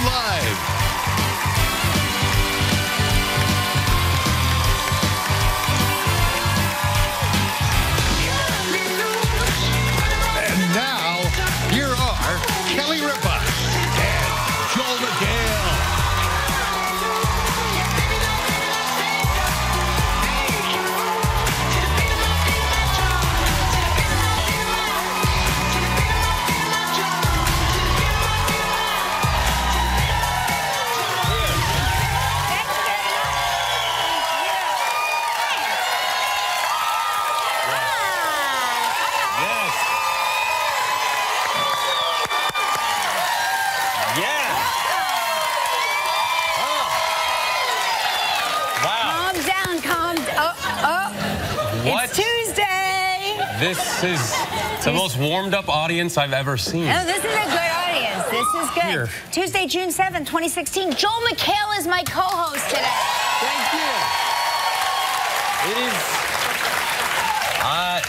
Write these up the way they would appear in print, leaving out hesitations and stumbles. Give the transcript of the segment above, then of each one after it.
Live. It's Tuesday. This is the most warmed up audience I've ever seen. No, this is a good audience. This is good. Here. Tuesday, June 7th, 2016. Joel McHale is my co-host today. Thank you.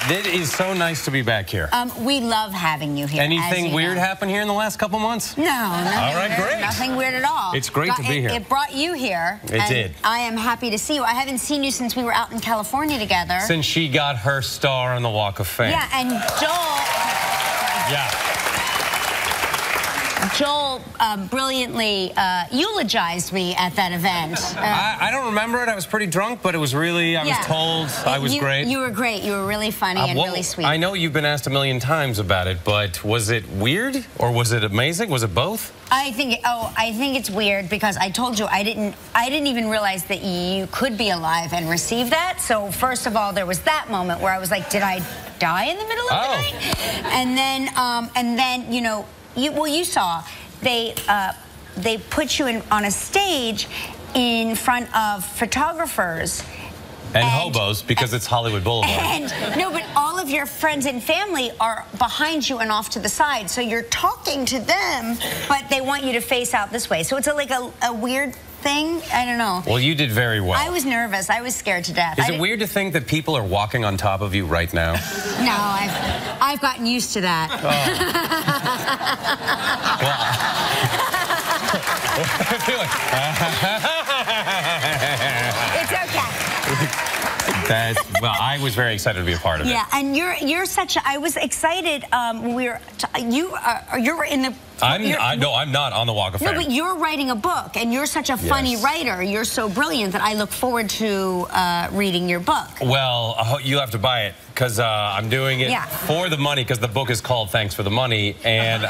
It is so nice to be back here. We love having you here. Anything weird happen here in the last couple months? No, nothing all right, weird. Great. Nothing weird at all. It's great to be here. It brought you here. It did. I am happy to see you. I haven't seen you since we were out in California together. Since she got her star on the Walk of Fame. Yeah, and Joel... Yeah. Joel brilliantly eulogized me at that event. I don't remember it. I was pretty drunk, but it was really, I was told I was great. You were great. You were really funny and really sweet. I know you've been asked a million times about it, but was it weird or was it amazing? Was it both? I think it's weird because I told you I didn't even realize that you could be alive and receive that. So first of all, there was that moment where I was like, did I die in the middle of the night? And then you know, you saw they put you on a stage in front of photographers and hobos because it's Hollywood Boulevard. No, but all of your friends and family are behind you and off to the side, so you're talking to them, but they want you to face out this way. So it's like a weird thing. I don't know. Well, you did very well. I was nervous. I was scared to death. Is it weird to think that people are walking on top of you right now? No, I've gotten used to that. It's okay. Well, I was very excited to be a part of it. Yeah, and you're such a, I was excited. You're in the. No, I'm not on the Walk of Fame. No, but you're writing a book, and you're such a funny writer. You're so brilliant that I look forward to reading your book. Well, you have to buy it because I'm doing it for the money because the book is called Thanks for the Money. And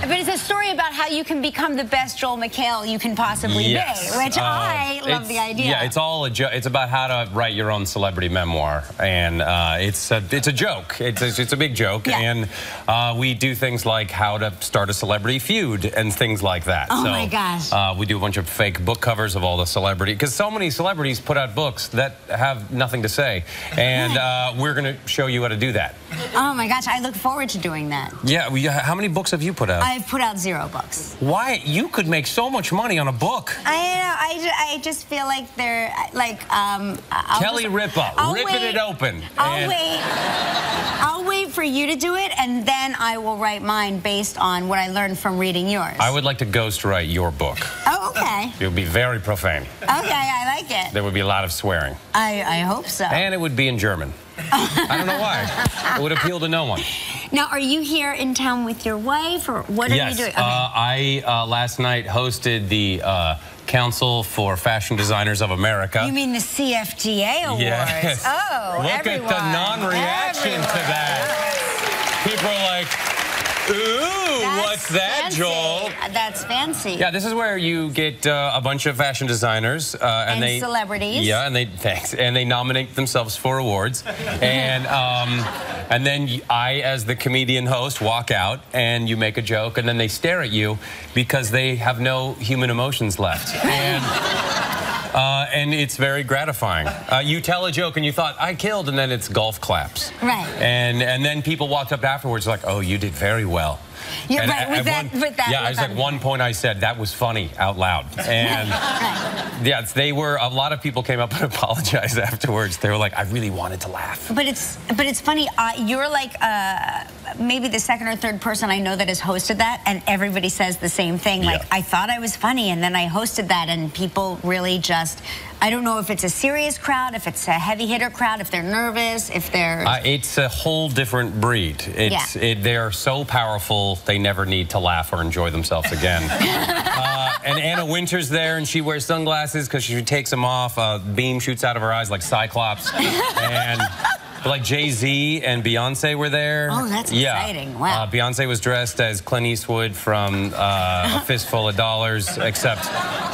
but it's a story about how you can become the best Joel McHale you can possibly be, which I love the idea. Yeah, it's all it's about how to write your own celebrity memoir, and it's a joke. It's a big joke, and we do things like how to start a celebrity feud and things like that. Oh my gosh. We do a bunch of fake book covers of all the celebrities because so many celebrities put out books that have nothing to say, and we're going to show you how to do that. Oh my gosh, I look forward to doing that. Yeah, how many books have you put out? I've put out 0 books. Why? You could make so much money on a book. I just feel like they're like Kelly Ripa, ripping it open. I'll wait for you to do it, and then I will write mine based on what I learned from reading yours. I would like to ghostwrite your book. Oh, okay. It would be very profane. Okay, I like it. There would be a lot of swearing. I hope so. And it would be in German. I don't know why. It would appeal to no one. Now, are you here in town with your wife, or what are you doing? Okay. I last night hosted the Council for Fashion Designers of America. You mean the CFDA Awards? Yes. Oh, Look at the non-reaction to that. People are like, ooh, what's that, Joel? That's fancy. Yeah, this is where you get a bunch of fashion designers and celebrities. Yeah, and they nominate themselves for awards, and then I, as the comedian host, walk out and you make a joke, and then they stare at you because they have no human emotions left, and it's very gratifying. You tell a joke and you thought I killed, and then it's golf claps. Right. And then people walked up afterwards like, oh, you did very well. You're And right, at one point I said, that was funny out loud. And yeah, a lot of people came up and apologized afterwards. They were like, I really wanted to laugh. But it's funny, you're like maybe the second or third person I know that has hosted that, and everybody says the same thing. Like, I thought I was funny, and then I hosted that, and people really just, I don't know if it's a serious crowd, if it's a heavy hitter crowd, if they're nervous, if they're... it's a whole different breed. They're so powerful, they never need to laugh or enjoy themselves again. And Anna Wintour's there, and she wears sunglasses because she takes them off. A beam shoots out of her eyes like Cyclops. And... like Jay-Z and Beyonce were there. Oh, that's exciting. Wow. Beyonce was dressed as Clint Eastwood from A Fistful of Dollars, except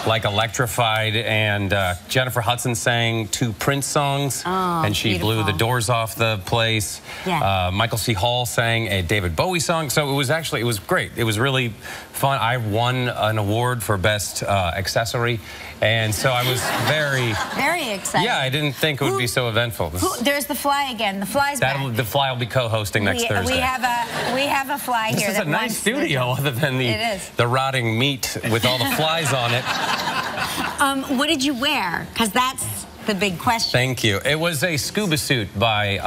like electrified. And Jennifer Hudson sang 2 Prince songs, and she blew the doors off the place. Yeah. Michael C. Hall sang a David Bowie song. So it was great. It was really fun. I won an award for Best Accessory. And so I was very excited. Yeah, I didn't think it would be so eventful. There's the Fly again. The Fly's back. The Fly will be co-hosting next Thursday. We have a Fly here. This is a nice studio, other than the rotting meat with all the flies on it. What did you wear? Because that's the big question. Thank you. It was a scuba suit by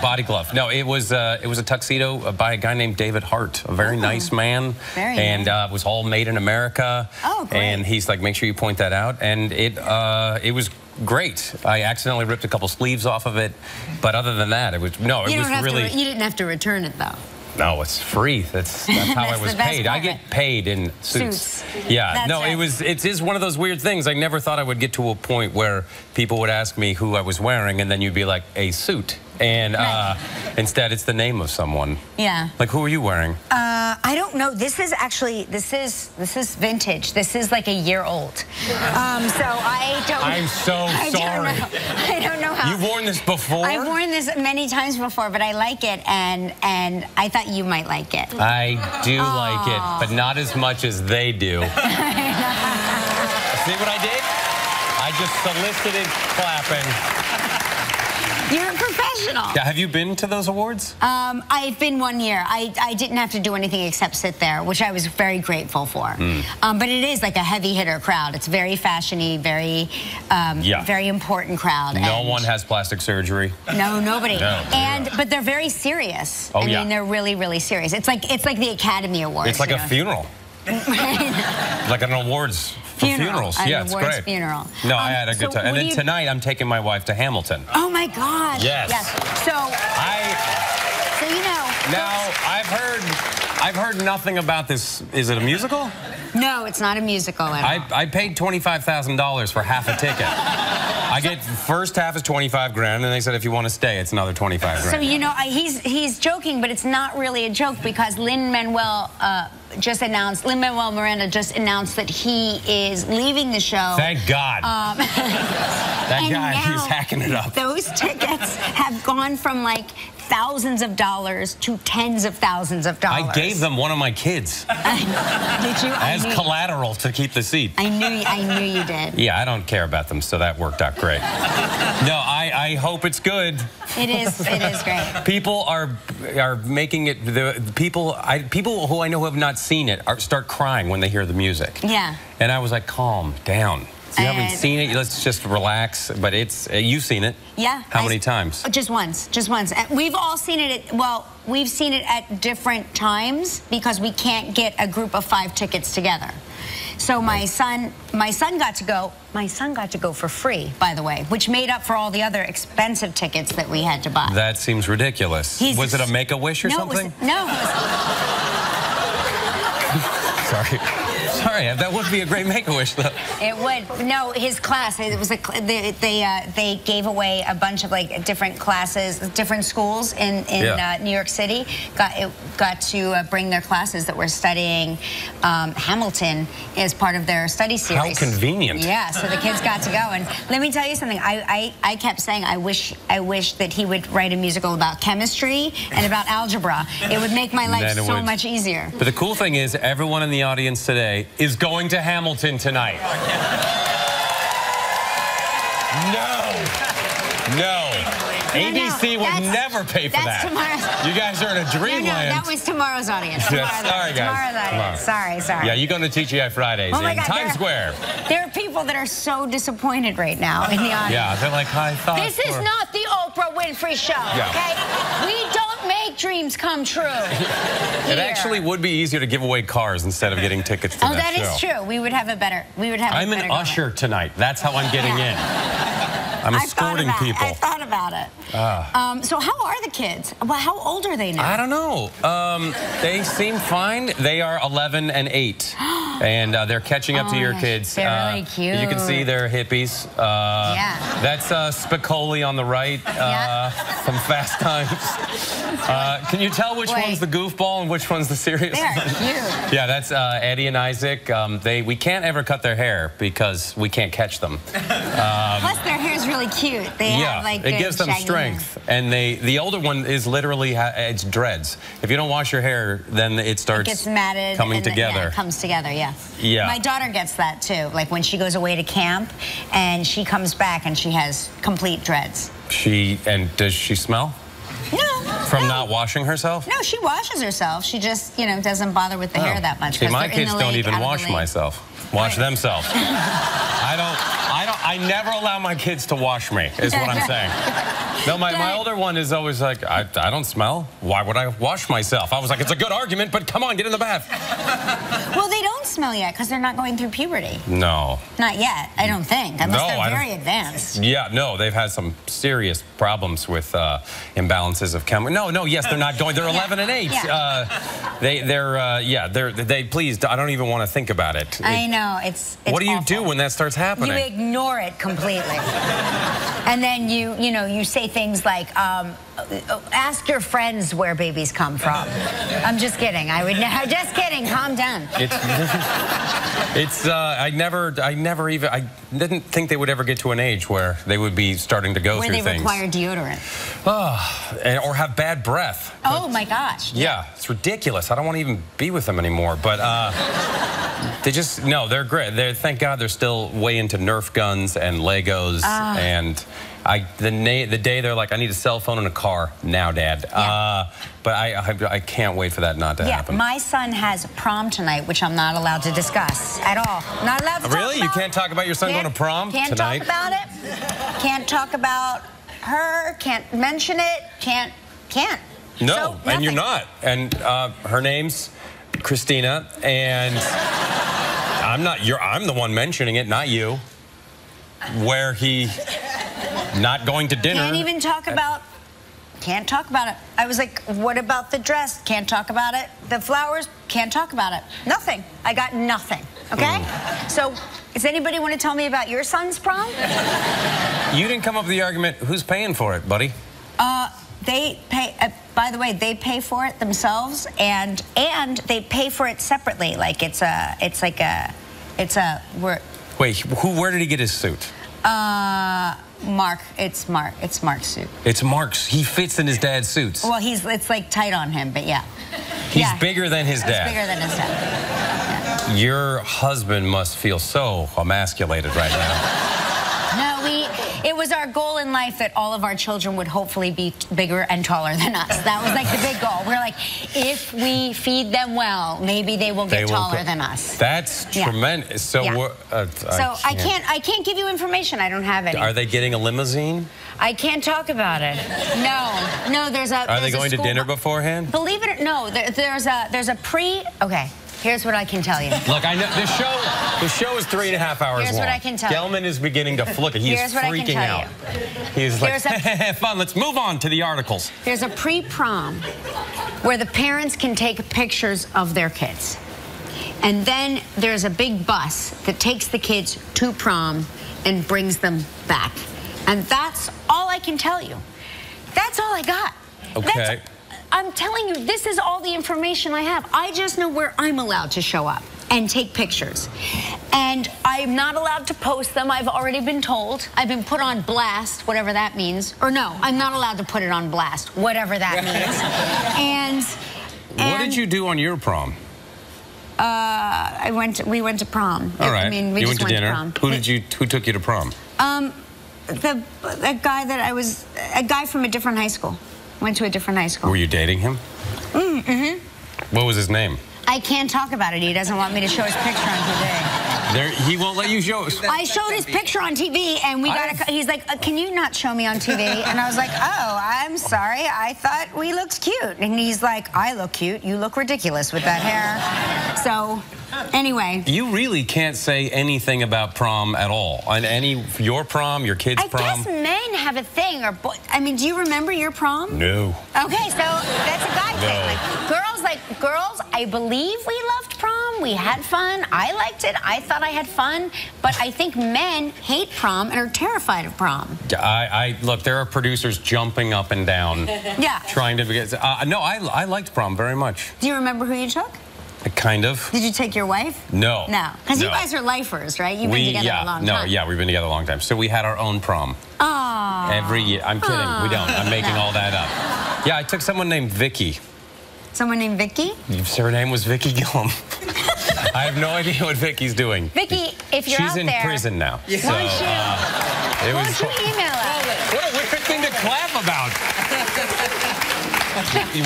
Body Glove. No, it was a tuxedo by a guy named David Hart, a very nice man. And it was all made in America. Oh, great. And he's like, make sure you point that out. And it was great. I accidentally ripped a couple sleeves off of it, but other than that, it was really. You didn't have to return it though. No, it's free. That's how I was paid. I get paid in suits. Yeah. It is one of those weird things. I never thought I would get to a point where people would ask me who I was wearing, and then you'd be like, a suit. And instead, it's the name of someone. Yeah. Like, who are you wearing? I don't know. This is vintage. This is like a year old. So I don't. I'm so sorry. I don't know how. You've worn this before? I've worn this many times before, but I like it, and I thought you might like it. I do like it, but not as much as they do. See what I did? I just solicited clapping. You're a professional. Yeah, have you been to those awards? I've been 1 year. I didn't have to do anything except sit there, which I was very grateful for. But it is like a heavy hitter crowd. It's very fashion-y, very important crowd. No one has plastic surgery. No, nobody. But they're very serious. I mean, they're really, really serious. It's like the Academy Awards. It's like a funeral. Like an awards for funerals. Yeah, it's great. Funeral. No, I had a good time. And then tonight, I'm taking my wife to Hamilton. Oh my God. Yes. So you know. Now I've heard nothing about this. Is it a musical? No, it's not a musical at all. I paid $25,000 for half a ticket. I get first half is 25 grand, and they said if you want to stay, it's another 25 grand. So you know, he's joking, but it's not really a joke because Lin-Manuel Miranda just announced that he is leaving the show. Thank God. That guy, he's hacking it up. Those tickets have gone from like thousands of dollars to tens of thousands of dollars. I gave them one of my kids. Did you? As collateral to keep the seat. I knew you did. Yeah, I don't care about them, so that worked out great. No, I hope it's good. It is great. People are making it. People who I know who have not seen it start crying when they hear the music. Yeah. And I was like, calm down. You haven't seen it. Let's just relax. But you've seen it. Yeah. How many times? Just once. Just once. We've all seen it. We've seen it at different times because we can't get a group of 5 tickets together. So my son got to go. My son got to go for free, by the way, which made up for all the other expensive tickets that we had to buy. That seems ridiculous. Was it a Make-A-Wish or something? Sorry, that would be a great Make-A-Wish, though. It would. No, his class. It was they gave away a bunch of like different classes, different schools in New York City. Got to bring their classes that were studying Hamilton as part of their study series. How convenient. Yeah, so the kids got to go. And let me tell you something. I kept saying I wish that he would write a musical about chemistry and about algebra. It would make my life so much easier. But the cool thing is, everyone in the audience today is going to Hamilton tonight. No. ABC would never pay for that. Tomorrow's. You guys are in a dreamland. No, that was tomorrow's audience. Sorry, guys. Tomorrow's audience. Sorry. Yeah, you go to TGI Fridays in Times Square. There are people that are so disappointed right now in the audience. Yeah, they're like, I thought. This is not the Oprah Winfrey Show, okay? We don't make dreams come true. It actually would be easier to give away cars instead of getting tickets to that show. Oh, that is true. We would have a better. I'm an usher tonight. That's how I'm getting in. I'm escorting people. I thought about it. So how are the kids? Well, how old are they now? I don't know. They seem fine. They are 11 and 8. And they're catching up to your kids. They're really cute. You can see they're hippies. That's Spicoli on the right from Fast Times. Can you tell which one's the goofball and which one's the serious one? They're cute. Yeah, that's Eddie and Isaac. We can't ever cut their hair because we can't catch them. Plus, their hair's really cute. They have like it gives them strength. And the older one is literally it's dreads. If you don't wash your hair, then it starts gets matted coming together. Yeah, it comes together. Yeah. My daughter gets that too. Like when she goes away to camp, and she comes back and she has complete dreads. Does she smell? No. From not washing herself? No, she washes herself. She just, doesn't bother with the hair that much. See, my kids don't even wash wash themselves. I never allow my kids to wash me, is what I'm saying. No, my older one is always like, I don't smell. Why would I wash myself? I was like, it's a good argument, but come on, get in the bath. Well, they don't smell yet because they're not going through puberty. No. Not yet, I don't think, unless they're very advanced. Yeah, no, they've had some serious problems with imbalances of chemicals. No, yes, they're not going. They're 11 and 8. They please, I don't even want to think about it. I know, it's what do you awful. do when that starts happening? You ignore it completely. And then you say things like, ask your friends where babies come from. I'm just kidding. I'm just kidding. Calm down. I didn't think they would ever get to an age where they would be starting to go through things. Where they require deodorant. Or have bad breath. Oh my gosh. Yeah, it's ridiculous. I don't want to even be with them anymore. But they're great. Thank God they're still way into Nerf guns and Legos. And the day they're like, I need a cell phone and a car now, Dad. But I can't wait for that not to happen. My son has prom tonight, which I'm not allowed to discuss at all. Not allowed to talk Really? You can't talk about your son going to prom tonight? Can't talk about it. Can't talk about her. Can't mention it. Can't. No, and you're not. And her name's Christina, and I'm the one mentioning it, not you. Where he not going to dinner. Can't talk about it. I was like, what about the dress? Can't talk about it. The flowers? Can't talk about it. Nothing. I got nothing. Okay? So, does anybody want to tell me about your son's prom? You didn't come up with the argument, who's paying for it, buddy? They pay, by the way, they pay for it themselves, and they pay for it separately. Like Where did he get his suit? Mark. It's Mark's suit. It's Mark's. He fits in his dad's suits. Well, it's like tight on him, but yeah. He's bigger than his dad. He's bigger than his dad. Yeah. Your husband must feel so emasculated right now. No, it was our goal in life that all of our children would hopefully be bigger and taller than us. That was like the big goal. We're like, if we feed them well, maybe they will get taller than us. That's tremendous. So I can't give you information. I don't have any. Are they getting a limousine? I can't talk about it. No. Are they going to dinner beforehand? Believe it or no, there's a pre. Okay. Here's what I can tell you. Look, I know the show is 3.5 hours long. Here's what I can tell you. Gelman is beginning to flick it. He is freaking out. He's like, fun, let's move on to the articles. There's a pre-prom where the parents can take pictures of their kids. And then there's a big bus that takes the kids to prom and brings them back. And that's all I can tell you. That's all I got. Okay. I'm telling you, this is all the information I have. I just know where I'm allowed to show up and take pictures. And I'm not allowed to post them. I've already been told. I've been put on blast, whatever that means. Or no, I'm not allowed to put it on blast, whatever that means. What did you do on your prom? We went to prom. All right. I mean, we you just went to dinner. To prom. Who took you to prom? a guy from a different high school. Went to a different high school. Were you dating him? Mm-hmm. What was his name? I can't talk about it. He doesn't want me to show his picture on TV. He won't let you show. I showed his picture on TV, and he's like, can you not show me on TV? And I was like, oh, I'm sorry. I thought we looked cute. And he's like, I look cute. You look ridiculous with that hair. So, anyway. You really can't say anything about prom at all. On your prom, your kid's prom. I guess men have a thing, or I mean, do you remember your prom? No. Okay, so that's a guy thing. Girls, I believe we loved prom. We had fun. I liked it. I thought I had fun. But I think men hate prom and are terrified of prom. Look, there are producers jumping up and down. Yeah. Trying to get. No, I liked prom very much. Do you remember who you took? Kind of. Did you take your wife? No. No. Because you guys are lifers, right? You've been together a long time. No, yeah, we've been together a long time. So we had our own prom. Oh. Every year. I'm kidding. We don't. I'm making all that up. Yeah, I took someone named Vicky. Someone named Vicky? Her name was Vicky Gillum. I have no idea what Vicky's doing. Vicky, if you're She's in prison now. Yeah. So, won't you email us? What a weird thing to clap about.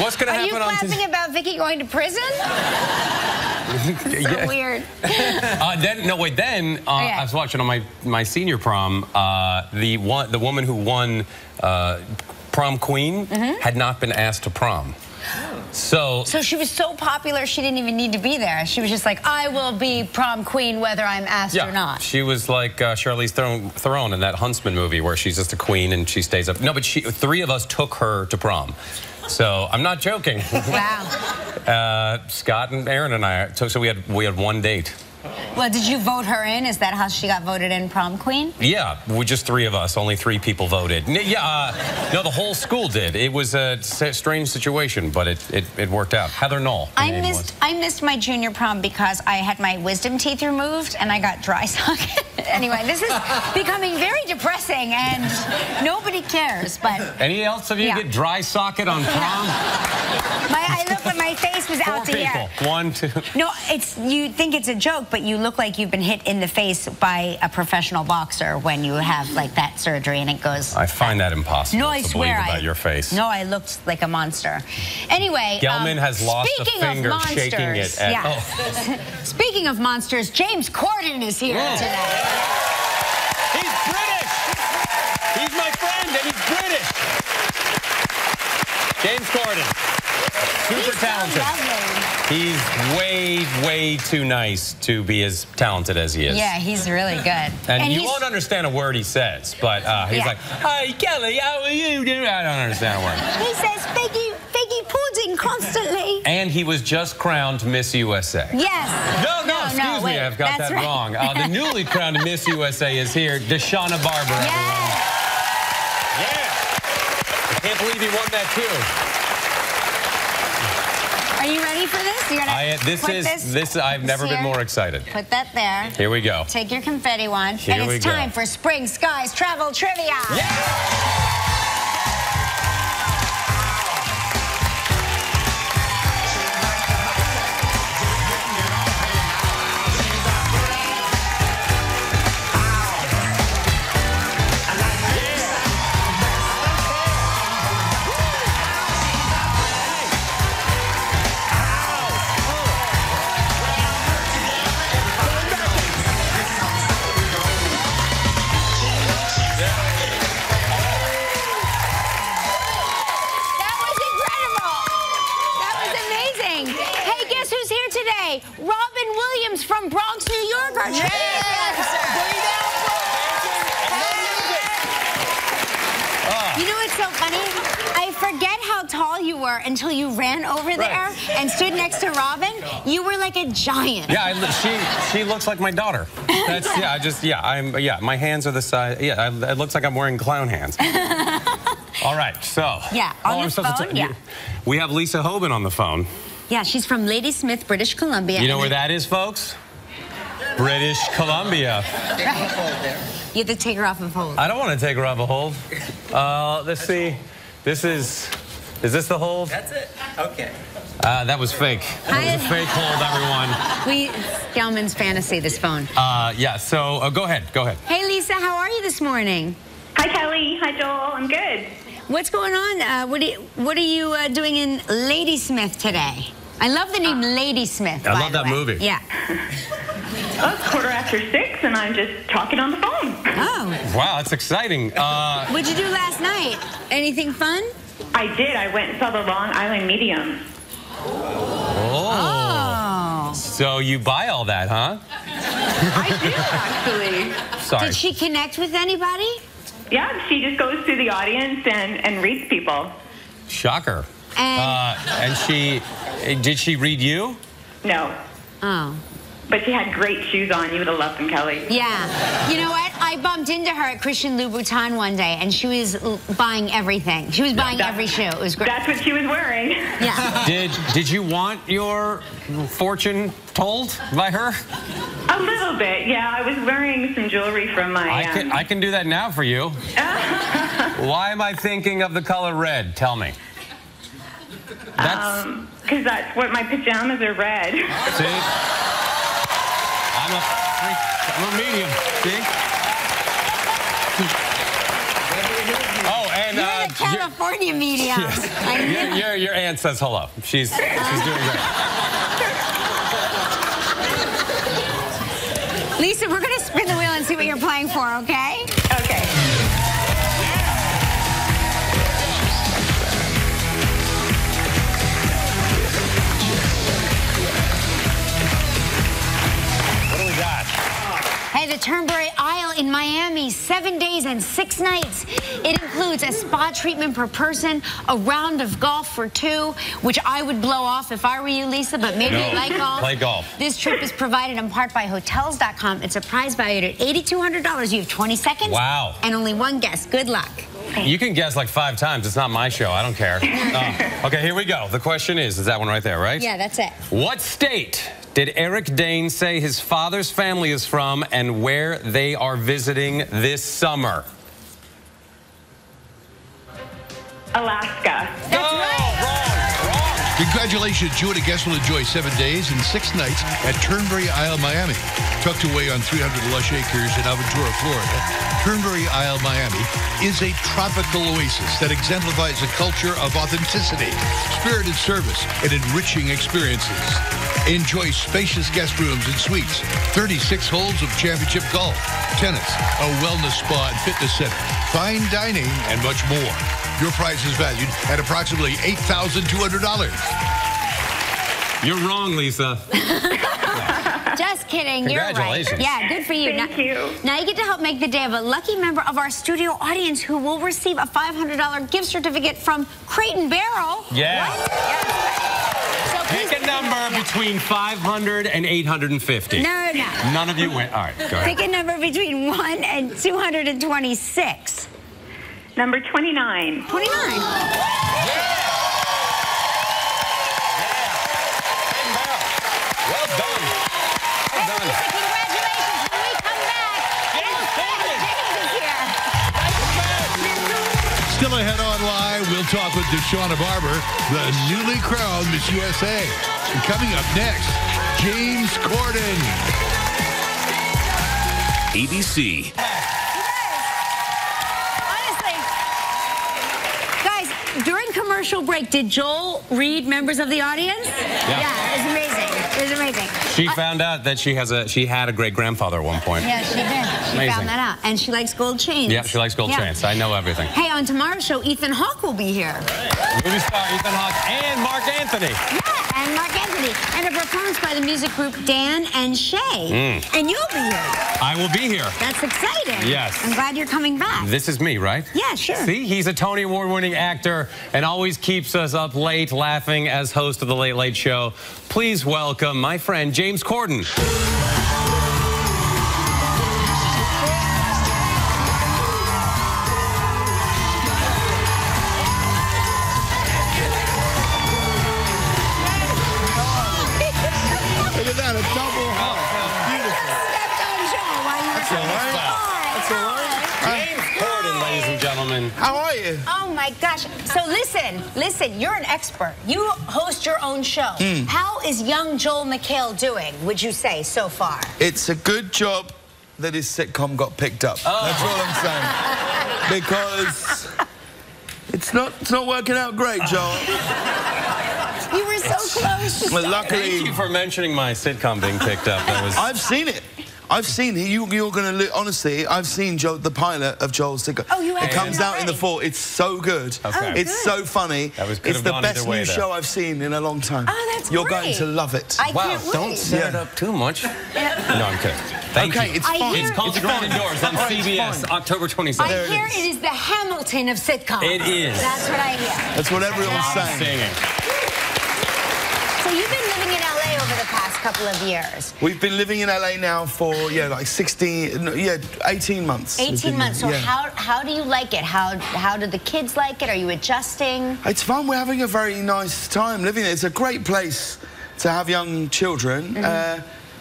What's going to happen on... Are you clapping about Vicky going to prison? So weird. Then I was watching on my senior prom, the woman who won prom queen had not been asked to prom. So she was so popular she didn't even need to be there. She was just like, I will be prom queen whether I'm asked or not. She was like Charlize Theron in that Huntsman movie where she's just a queen and she stays up. No, but three of us took her to prom. So I'm not joking. Wow. Scott and Aaron and I took. So we had one date. Well, did you vote her in? Is that how she got voted in prom queen? Yeah, just three of us. Only 3 people voted. Yeah, no, the whole school did. It was a strange situation, but it worked out. Heather Knoll. I missed my junior prom because I had my wisdom teeth removed and I got dry socket. Anyway, this is becoming very depressing and nobody cares. But any else of you get dry socket on prom? I looked like my face was out to here. 1, 2. No, you think it's a joke, but you look like you've been hit in the face by a professional boxer when you have like that surgery and it goes. I find that impossible to believe about your face. No, I looked like a monster. Anyway, Gelman has lost a finger shaking it. Speaking of monsters, James Corden is here today. He's British. He's my friend, and he's British. James Corden. Super talented. He's way too nice to be as talented as he is. Yeah, he's really good. And you won't understand a word he says, but he's like, "Hi, Kelly, how are you doing?" I don't understand a word. He says, "Figgy pudding" constantly. And he was just crowned Miss USA. Yes. No, excuse me, I've got that wrong. The newly crowned Miss USA is here, Deshauna Barber. Everyone. Yeah. I can't believe he won that too. Are you ready for this? I've never been more excited. Put that there. Here we go. Take your confetti wand. And it's time for Spring Skies Travel Trivia. Yeah! Robin Williams from Bronx, New York. You know what's so funny? I forget how tall you were until you ran over there and stood next to Robin. You were like a giant. Yeah, she looks like my daughter. That's my hands are the size. Yeah, it looks like I'm wearing clown hands. All right, so on the phone. We have Lisa Hoban on the phone. Yeah, she's from Ladysmith, British Columbia. You know where that is, folks? British Columbia. You have to take her off of hold. I don't want to take her off of hold. Let's see. Is this the hold? That's it. Okay. That was fake. That was a fake hold, everyone. Gelman's fantasy, this phone. So go ahead. Hey, Lisa, how are you this morning? Hi, Hi, Kelly. Hi, Joel. I'm good. What's going on? What are you doing in Ladysmith today? I love the name Ladysmith. I love that movie. Yeah. Well, it's 6:15, and I'm just talking on the phone. Oh. Wow, that's exciting. What'd you do last night? Anything fun? I did. I went and saw the Long Island Medium. Oh. So you buy all that, huh? I do, actually. Sorry. Did she connect with anybody? Yeah, she just goes through the audience and reads people. Shocker. And Did she read you? No. oh. But she had great shoes on. You would have loved them, Kelly. Yeah. You know what? I bumped into her at Christian Louboutin one day, and she was buying everything. She was buying every shoe. It was great. That's what she was wearing. Yeah. Did you want your fortune told by her? A little bit, yeah. I was wearing some jewelry from my... I can do that now for you. Why am I thinking of the color red? Tell me. Because that's what my pajamas are red. See? I'm a medium. See? Oh, and You're the California medium. Yes. Your aunt says hello. She's doing great. Lisa, we're gonna spin the wheel and see what you're playing for, okay? Okay. Hey, the Turnberry Isle in Miami, 7 days and 6 nights. It includes a spa treatment per person, a round of golf for 2, which I would blow off if I were you, Lisa, but maybe you like golf. Play golf. This trip is provided in part by Hotels.com. It's a prize valued at $8,200. You have 20 seconds. Wow. And only one guess. Good luck. You can guess like 5 times. It's not my show. I don't care. Okay, here we go. The question is that one right there, right? Yeah, that's it. What state did Eric Dane say his father's family is from and where they are visiting this summer? Alaska. That's right. Wrong. Congratulations, you and a guest will enjoy 7 days and 6 nights at Turnberry Isle, Miami. Tucked away on 300 lush acres in Aventura, Florida, Turnberry Isle, Miami is a tropical oasis that exemplifies a culture of authenticity, spirited service, and enriching experiences. Enjoy spacious guest rooms and suites, 36 holes of championship golf, tennis, a wellness spa and fitness center, fine dining, and much more. Your prize is valued at approximately $8,200. You're wrong, Lisa. Just kidding. You're right. Congratulations. Yeah, good for you. Thank you. Now you get to help make the day of a lucky member of our studio audience who will receive a $500 gift certificate from Crate & Barrel. Yeah. What? Yes. So please Pick a number between 500 and 850. No. None of you win. All right, go ahead. Pick a number between 1 and 226. Number 29. 29. Well done. Well done. Lisa, congratulations. When we come back, James Corden. James is here. Still ahead online, we'll talk with Deshauna Barber, the newly crowned Miss USA. And coming up next, James Corden. ABC. Honestly, guys, during commercial break, did Joel read members of the audience? Yeah, it was amazing. It was amazing. She found out that she had a great-grandfather at one point. Yeah, she did. She Amazing. found that out. And she likes gold chains. Yeah, she likes gold chains. I know everything. Hey, on tomorrow's show, Ethan Hawke will be here. Movie star Ethan Hawke and Mark Anthony. Yeah, and Mark Anthony. And a performance by the music group Dan and Shay. And you'll be here. I will be here. That's exciting. Yes. I'm glad you're coming back. This is me, right? Yeah, sure. See, he's a Tony Award-winning actor and always keeps us up late laughing as host of The Late Late Show. Please welcome my friend James Corden. Look at that, a double hug. James Corden, ladies and gentlemen. How are you? Oh my gosh. So listen, you're an expert. You host your own show. How is young Joel McHale doing, would you say, so far? It's a good job that his sitcom got picked up. That's all I'm saying. because it's not working out great, Joel. You were so close. Well, luckily, thank you for mentioning my sitcom being picked up. That was. I've seen it. I've seen you're gonna look, honestly. I've seen the pilot of Joel's sitcom. Oh, you have? It comes out in the fall. It's so good. Okay. It's so funny. It's the best new show I've seen in a long time. Oh, that's You're great. going to love it. I Wow, can't wait. don't set it up too much. Yeah. No, I'm kidding. Thank you. It's fine. It's called The Grounded Doors on CBS, October 27th. I hear it is the Hamilton of sitcoms. It is. That's what I hear. That's what everyone's saying. Singing. So you've been living in LA over the past couple of years. We've been living in LA now for, like 18 months. 18 months. So how do you like it? How do the kids like it? Are you adjusting? It's fun. We're having a very nice time living there. It's a great place to have young children.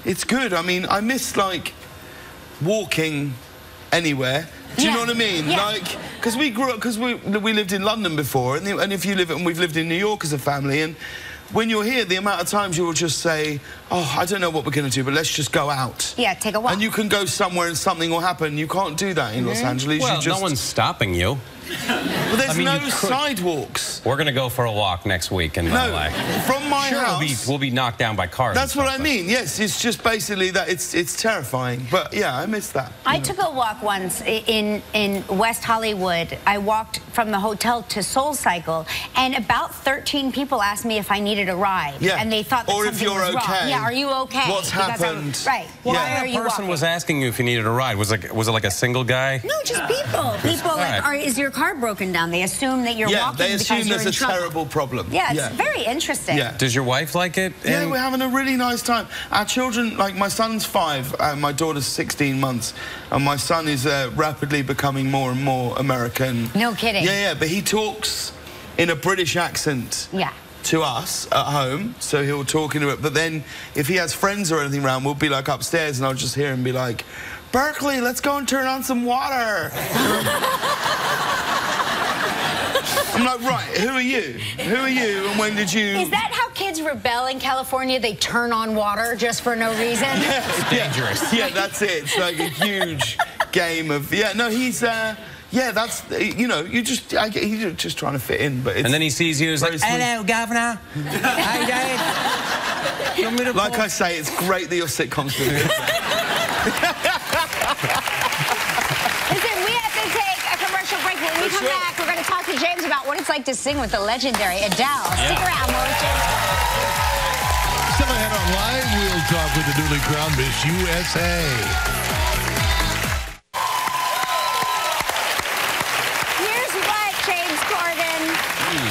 It's good. I mean, I miss, like, walking anywhere. Do you know what I mean? Yeah. Like, because we grew up, because we lived in London before, and if you live, and we've lived in New York as a family, and when you're here, the amount of times you will just say, oh, I don't know what we're going to do, but let's just go out. Yeah, take a walk. And you can go somewhere and something will happen. You can't do that in Los Angeles. Well, you just... no one's stopping you. But there's no sidewalks. We're going to go for a walk next week in LA. From my house... We'll be knocked down by cars. That's what I mean, yes. It's just basically that it's terrifying. But, yeah, I miss that. I took a walk once in West Hollywood. I walked from the hotel to Soul Cycle, and about 13 people asked me if I needed a ride. Yeah. And they thought that or something if you're was okay. wrong. Yeah, are you okay? What's happened? Right. Why are you person walking? was asking you if you needed a ride. Was it like a single guy? No, just people. People like, is your car broken down? They assume that you're walking they assume because you're there's in a trouble. terrible problem. Yeah, it's very interesting. Yeah. Does your wife like it? Yeah, we're having a really nice time. Our children, like my son's 5, and my daughter's 16 months, and my son is rapidly becoming more and more American. No kidding. Yeah, but he talks in a British accent. Yeah. To us at home, so he'll talk into it. But then, if he has friends or anything around, we'll be like upstairs, and I'll just hear him be like, "Berkeley, let's go and turn on some water." I'm like, right, who are you? Who are you, and when did you... Is that how kids rebel in California? They turn on water just for no reason? It's dangerous. Yeah, that's it. It's like a huge game of... Yeah, no, he's... yeah, that's, you know, he's just trying to fit in, but it's... And then he sees you, he's like, hello, Governor. How you doing? Like I say, it's great that your sitcom's been good. Listen, we have to take a commercial break. When we come back, we're going to talk to James about what it's like to sing with the legendary Adele. Stick around, Mauritius. Still ahead on Live, we'll talk with the newly crowned Miss USA. Here's what, James Corden.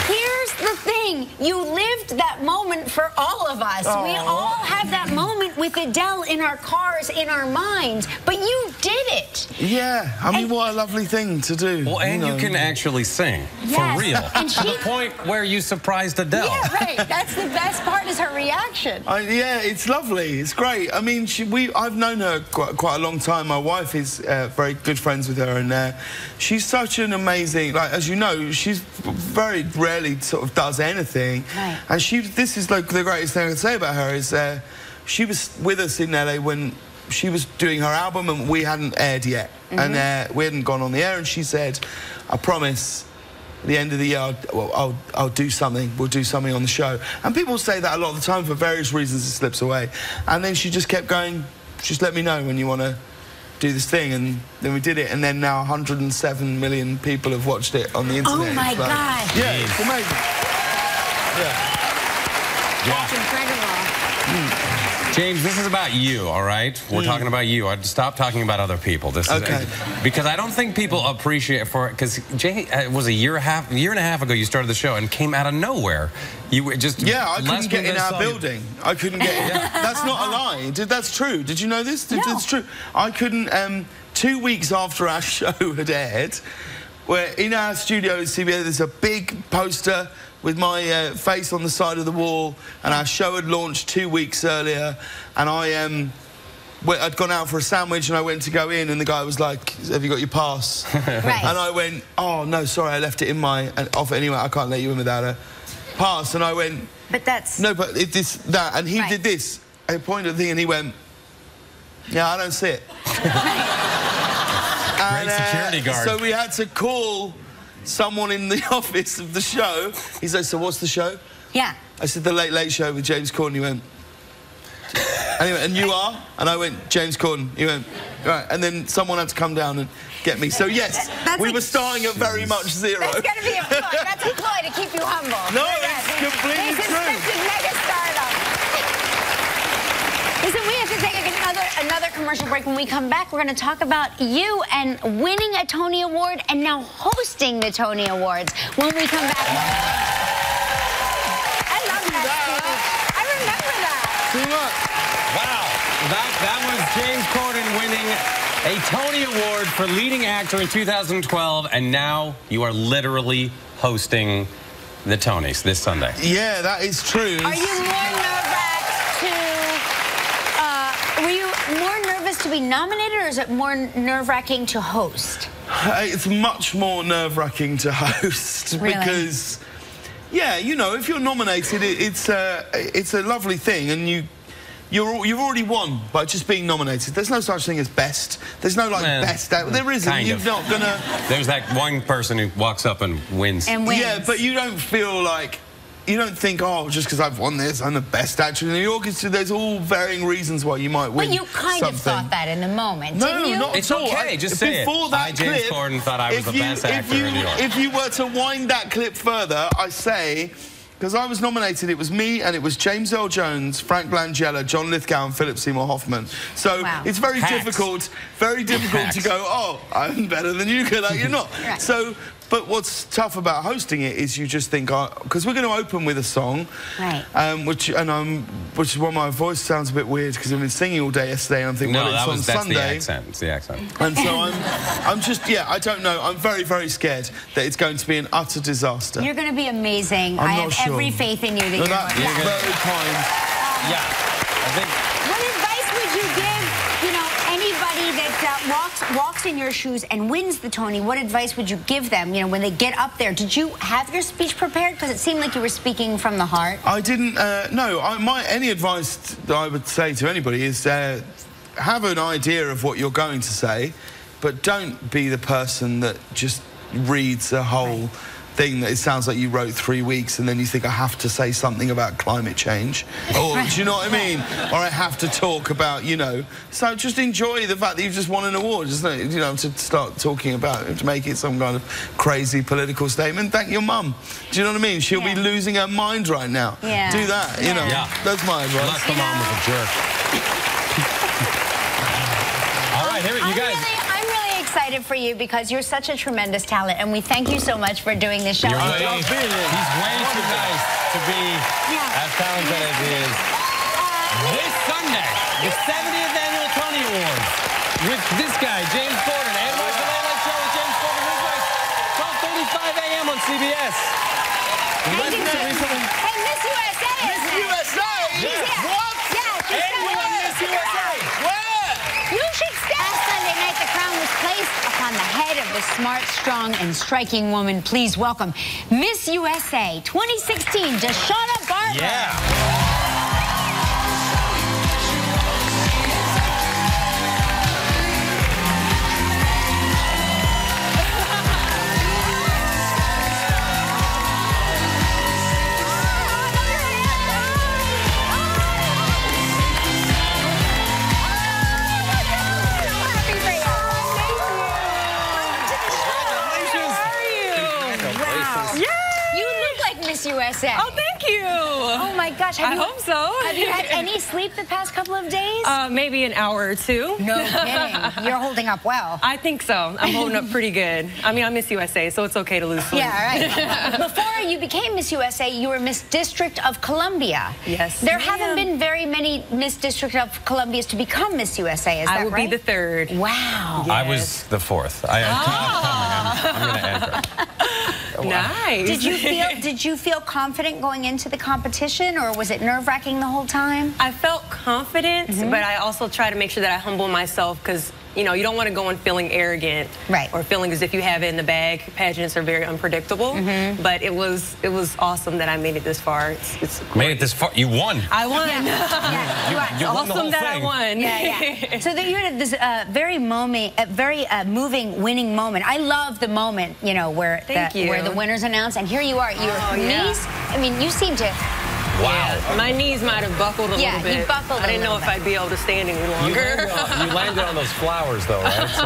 Here's the thing. You lived that moment for all of us. Aww. We all have that moment with Adele in our cars, in our minds. But you did it. Yeah, I mean, what a lovely thing to do. Well, and you can actually sing, Yes. for real. And to the point where you surprised Adele. Yeah, right. That's the best part is her reaction. Yeah, it's lovely. It's great. I mean, I've known her quite a long time. My wife is very good friends with her, and she's such an amazing, like, as you know, she's very rarely sort of does anything. Right. And this is like the greatest thing I can say about her is she was with us in LA when she was doing her album and we hadn't aired yet. And we hadn't gone on the air, and she said, I promise, at the end of the year, I'll do something. We'll do something on the show. And people say that a lot of the time for various reasons. It slips away. And then she just kept going, just let me know when you want to do this thing. And then we did it. And then now 107 million people have watched it on the internet. Oh, my God. Yeah, it's amazing. Yeah. That's incredible. James, this is about you, all right? We're talking about you. I'd stop talking about other people. This is because I don't think people appreciate it for it. Because Jay, it was a year and a half ago you started the show and came out of nowhere. You were just I couldn't get in our building. I couldn't get in. That's not a lie. That's true. Did you know this? No. It's true. I couldn't. 2 weeks after our show had aired, we're in our studio at CBS. There's a big poster with my face on the side of the wall, and our show had launched 2 weeks earlier, and I'd gone out for a sandwich, and I went to go in, and the guy was like, have you got your pass? Right. And I went, oh, no, sorry, I left it in my offer anyway, I can't let you in without a pass. And I went, but that's... no, but that, and he did this. I pointed at the thing, and he went, yeah, I don't see it. Great security guard. So we had to call someone in the office of the show. He said, so what's the show? Yeah. I said, The Late Late Show with James Corden. He went, anyway, and you are? And I went, James Corden. He went, right. And then someone had to come down and get me. So yes, we were starting at very much zero. That's got to be a ploy. That's a ploy to keep you humble. No, it's completely This is true. scripted mega stardom. Listen, we have to take another commercial break. When we come back, we're going to talk about you and winning a Tony Award and now hosting the Tony Awards. When we come back. I love that speech. I remember that. Too much. Wow. That was James Corden winning a Tony Award for leading actor in 2012, and now you are literally hosting the Tonys this Sunday. Yeah, that is true. Are you more nerve-wracked to... were you more nervous to be nominated, or is it more nerve-wracking to host? It's much more nerve-wracking to host Really? because, yeah, you know, if you're nominated, it's a lovely thing, and you've already won by just being nominated. There's no such thing as best. There's no best out. There isn't. You're not gonna. There's that one person who walks up and wins. Yeah, but you don't feel like. You don't think, oh, just because I've won this, I'm the best actor in New York. There's all varying reasons why you might win. But you kind of thought that in the moment, didn't you? Not It's at all. okay, just say it. Before that James clip, Corden thought I was the best actor in New York. If you were to wind that clip further, I say, because I was nominated, it was me and it was James Earl Jones, Frank Langella, John Lithgow and Philip Seymour Hoffman. So it's very difficult to go, oh, I'm better than you, like you're not. Right. So, but what's tough about hosting it is you just think, because we're going to open with a song, right? Which is why my voice sounds a bit weird because I've been singing all day yesterday and I'm thinking, well, it's on Sunday. That's the accent. It's the accent. And so I'm just, yeah, I don't know. I'm very, very scared that it's going to be an utter disaster. You're going to be amazing. I'm I not have sure. every faith in you that you're going to be. Very kind. Yeah, I think. What advice would you give, you know, anybody that walks in your shoes and wins the Tony? What advice would you give them, you know, when they get up there? Did you have your speech prepared? Because it seemed like you were speaking from the heart. I didn't, no. Any advice that I would say to anybody is have an idea of what you're going to say, but don't be the person that just reads a whole thing that it sounds like you wrote 3 weeks and then you think I have to say something about climate change, or do you know what I mean, or I have to talk about, you know, so just enjoy the fact that you've just won an award, isn't it? You know, to start talking about it, to make it some kind of crazy political statement. Thank your mum. Do you know what I mean? She'll be losing her mind right now. Yeah. Do that, you know. Yeah. That's my advice. Unless the mom was a jerk. All right, here you guys. I'm really excited for you because you're such a tremendous talent, and we thank you so much for doing this show. He's way too nice to be as talented as he is. This Sunday, the 70th Annual Tony Awards with this guy, James Corden, and watch the Late Late Show with James Corden, 12:35 a.m. on CBS. Hey, Miss USA! Miss USA? What? Yeah, she's Anyone Miss USA? Where? You should stay. Last Sunday night, the crown was placed upon the head of this smart, strong, and striking woman. Please welcome Miss USA 2016, Deshauna Barber. Yeah. Miss USA. Oh, thank you. Oh my gosh. I hope so. Have you had any sleep the past couple of days? Maybe an hour or two. No kidding. You're holding up well. I think so. I'm holding up pretty good. I mean, I'm Miss USA, so it's okay to lose sleep. Yeah, right. Before you became Miss USA, you were Miss District of Columbia. Yes, There haven't been very many Miss District of Columbias to become Miss USA, is that right? I will be the third. Wow. Yes. I was the fourth. I'm going to enter. Nice. Did you feel confident going into the competition, or was it nerve-wracking the whole time? I felt confident, but I also try to make sure that I humble myself, because you know, you don't want to go in feeling arrogant, right, or feeling as if you have it in the bag. Pageants are very unpredictable, but it was awesome that I made it this far. It's made it this far. You won. I won. You won the whole awesome that thing. I won. Yeah. So you had this very moving winning moment. I love the moment, you know, where the winners announced, and here you are. Your knees. I mean, you seem to. Wow. Yeah, my knees might have buckled a little bit. You buckled I didn't know if I'd be able to stand any longer. You landed on those flowers, though, right? So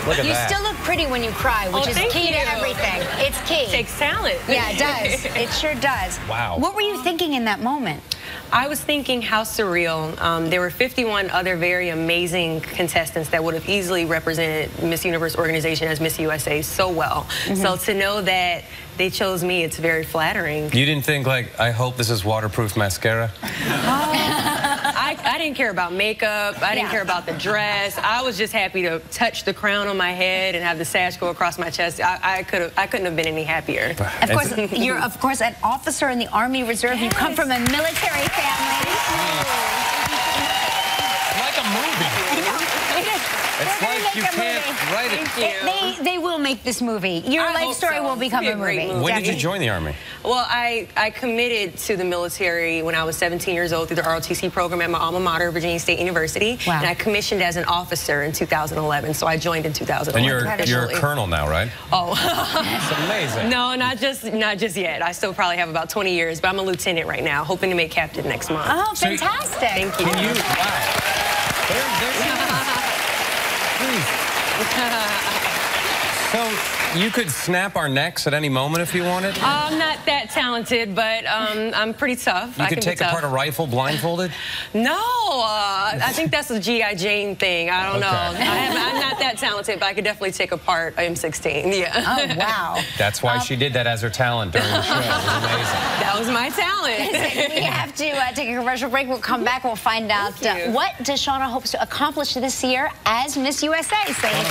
look at you that. still look pretty when you cry, which is key to everything. It's key. It takes talent. Yeah, it does. It sure does. Wow. What were you thinking in that moment? I was thinking how surreal. There were 51 other very amazing contestants that would have easily represented Miss Universe organization as Miss USA so well. So to know that they chose me, it's very flattering. You didn't think, like, I hope this is waterproof mascara? I didn't care about makeup. I didn't care about the dress. I was just happy to touch the crown on my head and have the sash go across my chest. I couldn't have been any happier. Of course, you're an officer in the Army Reserve. Yes. You come from a military family. It's like a movie. It's like you can't write it. They will make this movie. Your life story will become a movie. When did you join the Army? Well, I committed to the military when I was 17 years old through the ROTC program at my alma mater, Virginia State University. Wow. And I commissioned as an officer in 2011, so I joined in 2011. And you're a colonel now, right? Oh. That's amazing. No, not just yet. I still probably have about 20 years, but I'm a lieutenant right now, hoping to make captain next month. Oh, fantastic. Thank you. Can you, So you could snap our necks at any moment if you wanted? I'm not that talented, but I'm pretty tough. You could take apart a rifle blindfolded? No, I think that's a G.I. Jane thing. I don't know. I'm not that talented, but I could definitely take apart a M16. Yeah. Oh, wow. That's why she did that as her talent during the show. It was amazing. That was my talent. We have to take a commercial break. We'll come back. We'll find out what Deshauna hopes to accomplish this year as Miss USA. Stay tuned.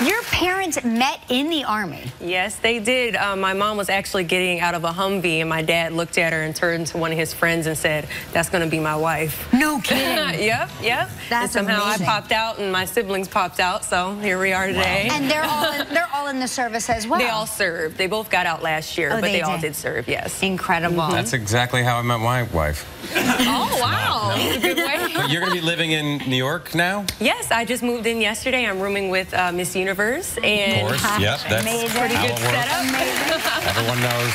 Your parents met in the Army. Yes, they did. My mom was actually getting out of a Humvee, and my dad looked at her and turned to one of his friends and said, "That's going to be my wife." No kidding. Yep. That's and somehow amazing. I popped out, and my siblings popped out, so here we are today. Wow. And they're all in the service as well. They all served. They both got out last year, but they all did serve, yes. Incredible. That's exactly how I met my wife. Oh, wow. That's a good way. But you're going to be living in New York now? Yes, I just moved in yesterday. I'm rooming with Miss Universe. And of course, yep. That's pretty good setup. Everyone knows.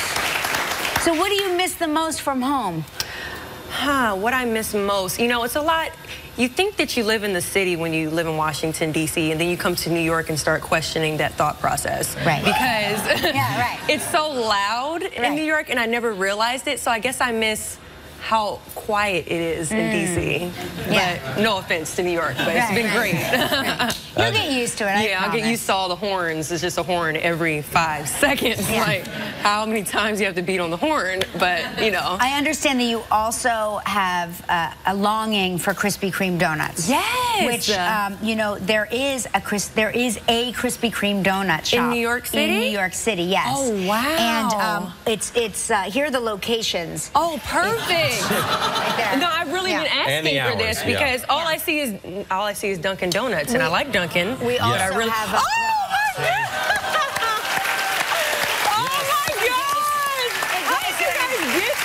So what do you miss the most from home? What I miss most? You know, it's a lot. You think that you live in the city when you live in Washington, D.C., and then you come to New York and start questioning that thought process. Right. Because it's so loud in New York, and I never realized it, so I guess I miss how quiet it is in D.C. But no offense to New York, but it's been great. You'll get used to it, I I'll get used to all the horns. It's just a horn every 5 seconds. Like, how many times you have to beat on the horn? But, you know. I understand that you also have a longing for Krispy Kreme donuts. Yes. Which, you know, there is a Krispy Kreme donut shop. In New York City? In New York City, yes. Oh, wow. And it's here are the locations. Oh, perfect. Right there. No, I've really been asking for this because all I see is Dunkin' Donuts, and I like Dunkin'. We also have Oh my God! Oh my God! How did you guys get this?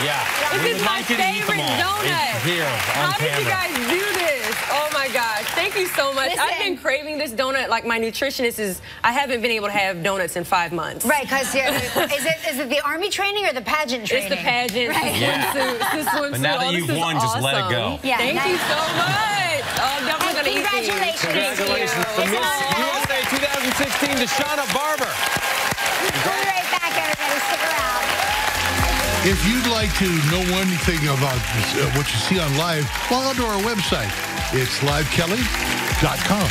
Yeah. This is my favorite donut. Here on How did you guys do this? Oh my gosh! Thank you so much. Listen. I've been craving this donut. Like my nutritionist I haven't been able to have donuts in 5 months. Right, because is it the Army training or the pageant training? It's the pageant. Swimsuit. But now that you've won, just let it go. Yeah, Thank you so much. Oh, definitely gonna eat these. Congratulations. To Miss USA 2016, Deshauna Barber. We'll be right back, everybody. Stick around. If you'd like to know anything about what you see on live, log on to our website. It's livekelly.com.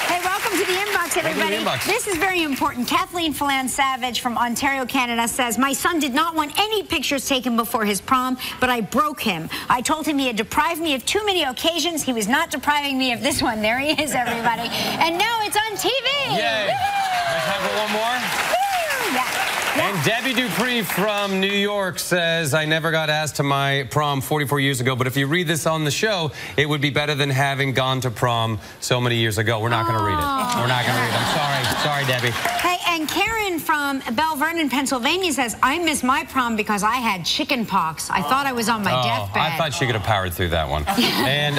Hey, welcome to the inbox, everybody. This is very important. Kathleen Phelan Savage from Ontario, Canada says, my son did not want any pictures taken before his prom, but I broke him. I told him he had deprived me of too many occasions. He was not depriving me of this one. There he is, everybody. And now it's on TV. Yay. Time for one more? Yeah. And Debbie Dupree from New York says, I never got asked to my prom 44 years ago, but if you read this on the show, it would be better than having gone to prom so many years ago. We're not going to read it. We're not going to read it. I'm sorry. Sorry, Debbie. Hey, and Karen from Belle Vernon, Pennsylvania says, I missed my prom because I had chicken pox. I thought I was on my deathbed. I thought she could have powered through that one. And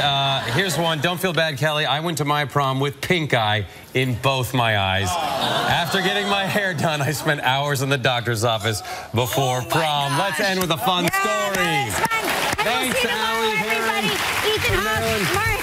here's one. Don't feel bad, Kelly. I went to my prom with pink eye in both my eyes. After getting my hair done, I spent hours in the doctor's office before prom. Let's end with a fun story. Thanks, Thanks, Allie. everybody. Ethan Hawke,